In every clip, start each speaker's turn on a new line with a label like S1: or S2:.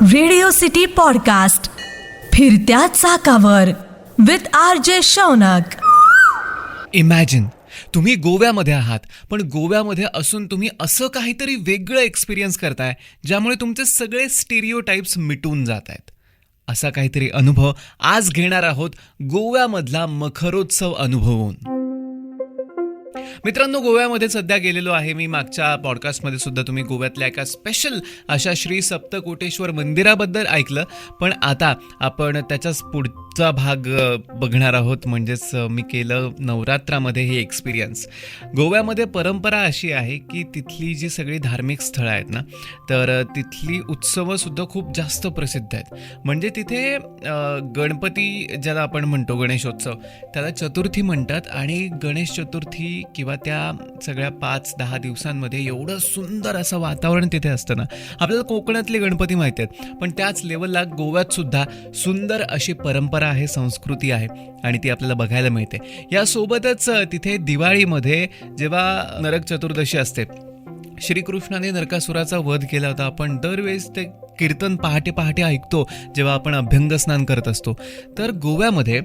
S1: Radio city podcast फिरत्या चाकावर with RJ Shaunak.
S2: Imagine तुम्ही गोव्यामध्ये आहात, पण गोव्यामध्ये असून तुम्ही असं काहीतरी वेगळं एक्सपिरियन्स करताय ज्यामुळे तुमचे सगळे स्टिरियोटाइप्स मिटून जात आहेत. असा काहीतरी अनुभव आज घेणार आहोत गोव्यामधला मखरोत्सव अनुभवून. मित्रांनो, गोव्यामध्ये सध्या गेलेलो आहे मी. मागच्या पॉडकास्टमध्ये सुद्धा तुम्ही गोव्यातल्या एका स्पेशल अशा श्री सप्तकोटेश्वर मंदिराबद्दल ऐकलं, पण आता आपण त्याच्याच पुढचा भाग बघणार आहोत. म्हणजेच मी केलं नवरात्रामध्ये हे एक्सपिरियन्स. गोव्यामध्ये परंपरा अशी आहे की तिथली जी सगळी धार्मिक स्थळं आहेत ना, तर तिथली उत्सवंसुद्धा खूप जास्त प्रसिद्ध आहेत. म्हणजे तिथे गणपती ज्याला आपण म्हणतो गणेशोत्सव, त्याला चतुर्थी म्हणतात. आणि गणेश चतुर्थी किंवा त्या सगळ्या 5-10 दिवसांमध्ये एवढं सुंदर असं वातावरण तिथे असतं ना. आपल्याला कोकणातले गणपती माहिती आहेत, पण त्याच लेवलला गोव्यात सुद्धा सुंदर अशी परंपरा आहे, संस्कृती आहे, आणि ती आपल्याला बघायला मिळते. यासोबतच तिथे दिवाळीमध्ये जेव्हा नरक चतुर्दशी असते, श्रीकृष्णाने नरकासुराचा वध केला होता. आपण दरवेळेस ते कीर्तन पहाटे पहाटे ऐकतो जेव्हा आपण अभ्यंग स्नान करत असतो. तर गोव्यामध्ये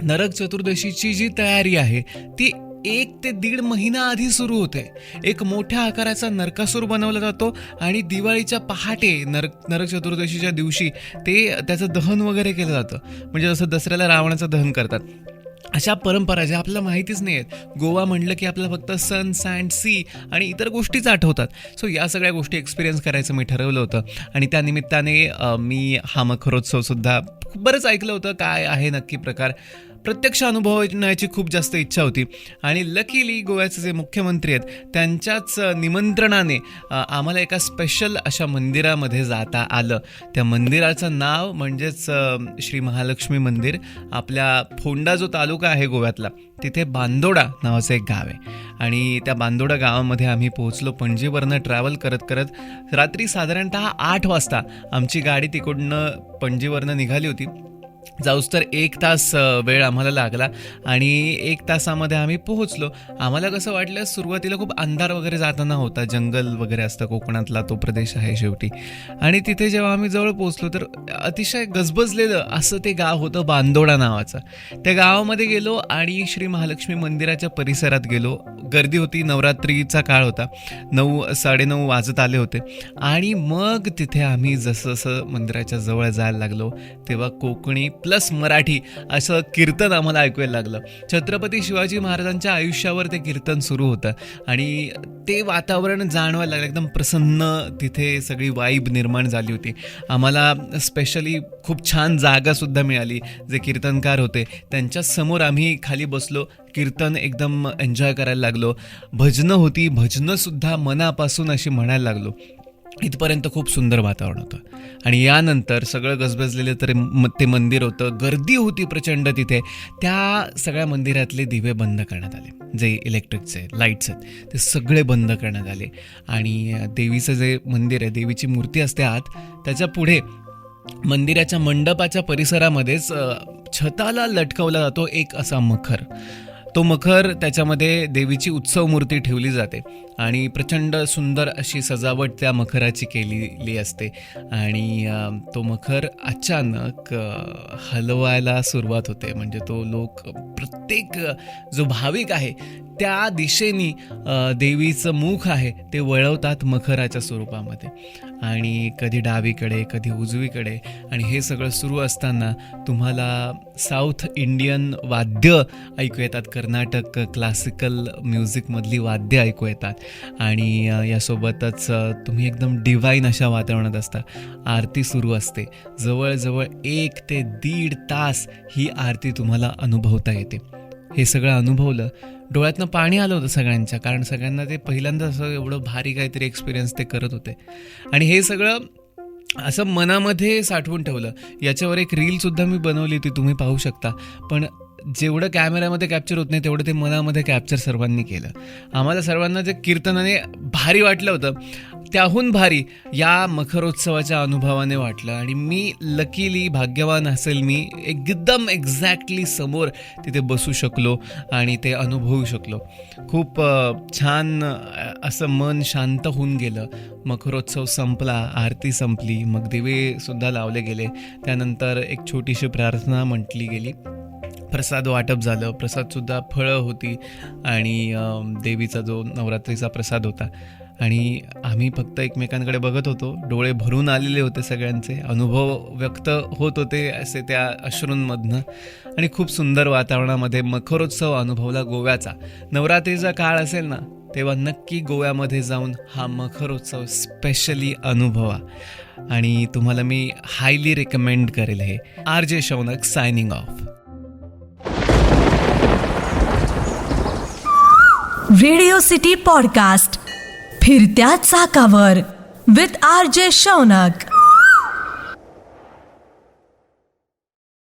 S2: नरक चतुर्दशीची जी तयारी आहे ती 1 ते 1.5 महिना आधी सुरू होते. एक मोठ्या आकाराचा नरकासूर बनवला जातो आणि दिवाळीच्या पहाटे नरक चतुर्दशीच्या दिवशी त्याचं दहन वगैरे केलं जातं. म्हणजे जसं दसऱ्याला रावणाचं दहन करतात, अशा परंपरा ज्या आपल्याला माहितीच नाही आहेत. गोवा म्हटलं की आपल्याला फक्त सन, सँड, सी आणि इतर गोष्टीच आठवतात. सो या सगळ्या गोष्टी एक्सपिरियन्स करायचं मी ठरवलं होतं. आणि त्यानिमित्ताने मी हा मखरोत्सवसुद्धा बरंच ऐकलं होतं. काय आहे नक्की प्रकार, प्रत्यक्ष अनुभवण्याची खूप जास्त इच्छा होती. आणि लकीली गोव्याचे जे मुख्यमंत्री आहेत त्यांच्याच निमंत्रणाने आम्हाला एका स्पेशल अशा मंदिरामध्ये जाता आलं. त्या मंदिराचं नाव म्हणजेच श्री महालक्ष्मी मंदिर. आपल्या फोंडा जो तालुका आहे गोव्यातला, तिथे बांदोडा नावाचं एक गाव आहे. आणि त्या बांदोडा गावामध्ये आम्ही पोहोचलो. पणजीवरनं ट्रॅव्हल करत करत रात्री साधारणतः 8 वाजता आमची गाडी तिकडनं पणजीवरनं निघाली होती. जाऊस तर 1 तास वेळ आम्हाला लागला आणि 1 तासामध्ये आम्ही पोहोचलो. आम्हाला कसं वाटलं, सुरुवातीला खूप अंधार वगैरे जाताना होता. जंगल वगैरे असतं, कोकणातला तो प्रदेश आहे शेवटी. आणि तिथे जेव्हा आम्ही जवळ पोहोचलो तर अतिशय गजबजलेलं असं ते गाव होतं, बांदोडा नावाचं. त्या गावामध्ये गेलो आणि श्री महालक्ष्मी मंदिराच्या परिसरात गेलो. गर्दी होती, नवरात्रीचा काळ होता. 9-9:30 वाजत आले होते. आणि मग तिथे आम्ही जसं जसं मंदिराच्या जवळ जायला लागलो तेव्हा कोकणी प्लस मराठी असं कीर्तन आम्हाला ऐकूयला लागलं. छत्रपती शिवाजी महाराजांच्या आयुष्यावर ते कीर्तन सुरू होतं आणि ते वातावरण जाणवायला लागलं. एकदम प्रसन्न तिथे सगळी वाईब निर्माण झाली होती. आम्हाला स्पेशली खूप छान जागासुद्धा मिळाली. जे कीर्तनकार होते त्यांच्या समोर आम्ही खाली बसलो. कीर्तन एकदम एन्जॉय करायला लागलो. भजनं होती, भजनंसुद्धा मनापासून अशी म्हणायला लागलो. इथपर्यंत खूप सुंदर वातावरण होतं. आणि यानंतर सगळं गजबजलेलं तर ते मंदिर होतं. गर्दी होती प्रचंड तिथे. त्या सगळ्या मंदिरातले दिवे बंद करण्यात आले. जे इलेक्ट्रिकचे लाईट्स आहेत ते सगळे बंद करण्यात आले. आणि देवीचं जे मंदिर आहे, देवीची मूर्ती असते आत, त्याच्या पुढे मंदिराच्या मंडपाच्या परिसरामध्येच छताला लटकवला जातो एक असा मखर. तो मखर, त्याच्यामध्ये देवीची उत्सव मूर्ती ठेवली जाते आणि प्रचंड सुंदर अशी सजावट त्या मखराची केलेली असते. आणि तो मखर अचानक हलवायला सुरुवात होते. म्हणजे तो लोक, प्रत्येक जो भाविक आहे त्या दिशेने देवीचं मुख आहे ते वळवतात मखराच्या स्वरूपामध्ये. आणि कधी डावीकडे, कधी उजवीकडे. आणि हे सगळं सुरू असताना तुम्हाला साऊथ इंडियन वाद्य ऐकू येतात, कर्नाटक क्लासिकल म्युझिकमधली वाद्य ऐकू येतात. आणि यासोबतच तुम्ही एकदम डिवाईन अशा वातावरणात असता. आरती सुरू असते. जवळजवळ 1 ते 1.5 तास ही आरती तुम्हाला अनुभवता येते. हे सगळं अनुभवलं, डोळ्यातनं पाणी आलं होतं सगळ्यांच्या. कारण सगळ्यांना ते पहिल्यांदा असं एवढं भारी काहीतरी एक्सपिरियन्स ते करत होते. आणि हे सगळं असं मनामध्ये साठवून ठेवलं. याच्यावर एक रीलसुद्धा मी बनवली होती, तुम्ही पाहू शकता. पण जेवढं कॅमेऱ्यामध्ये कॅप्चर होत नाही तेवढं ते मनामध्ये कॅप्चर सर्वांनी केलं. आम्हाला सर्वांना जे कीर्तनाने भारी वाटलं होतं त्याहून भारी या मखरोत्सवाच्या अनुभवाने वाटलं. आणि मी लकीली भाग्यवान असेल, मी एकदम एक्झॅक्टली समोर तिथे बसू शकलो आणि ते अनुभवू शकलो. खूप छान असं मन शांत होऊन गेलं. मखरोत्सव संपला, आरती संपली, मग दिवेसुद्धा लावले गेले. त्यानंतर एक छोटीशी प्रार्थना म्हटली गेली, प्रसाद वाटप झालं. प्रसादसुद्धा फळं होती आणि देवीचा जो नवरात्रीचा प्रसाद होता. आणि आम्ही फक्त एकमेकांकडे बघत होतो. डोळे भरून आलेले होते सगळ्यांचे, अनुभव व्यक्त होत होते असे त्या अश्रूंमधनं. आणि खूप सुंदर वातावरणामध्ये मखरोत्सव अनुभवला गोव्याचा. नवरात्रीचा काळ असेल ना, तेव्हा नक्की गोव्यामध्ये जाऊन हा मखरोत्सव स्पेशली अनुभवा. आणि तुम्हाला मी हायली रेकमेंड करेल हे. RJ Shaunak signing off.
S1: Radio city podcast फिरत्या चाकावर विथ RJ शौनक.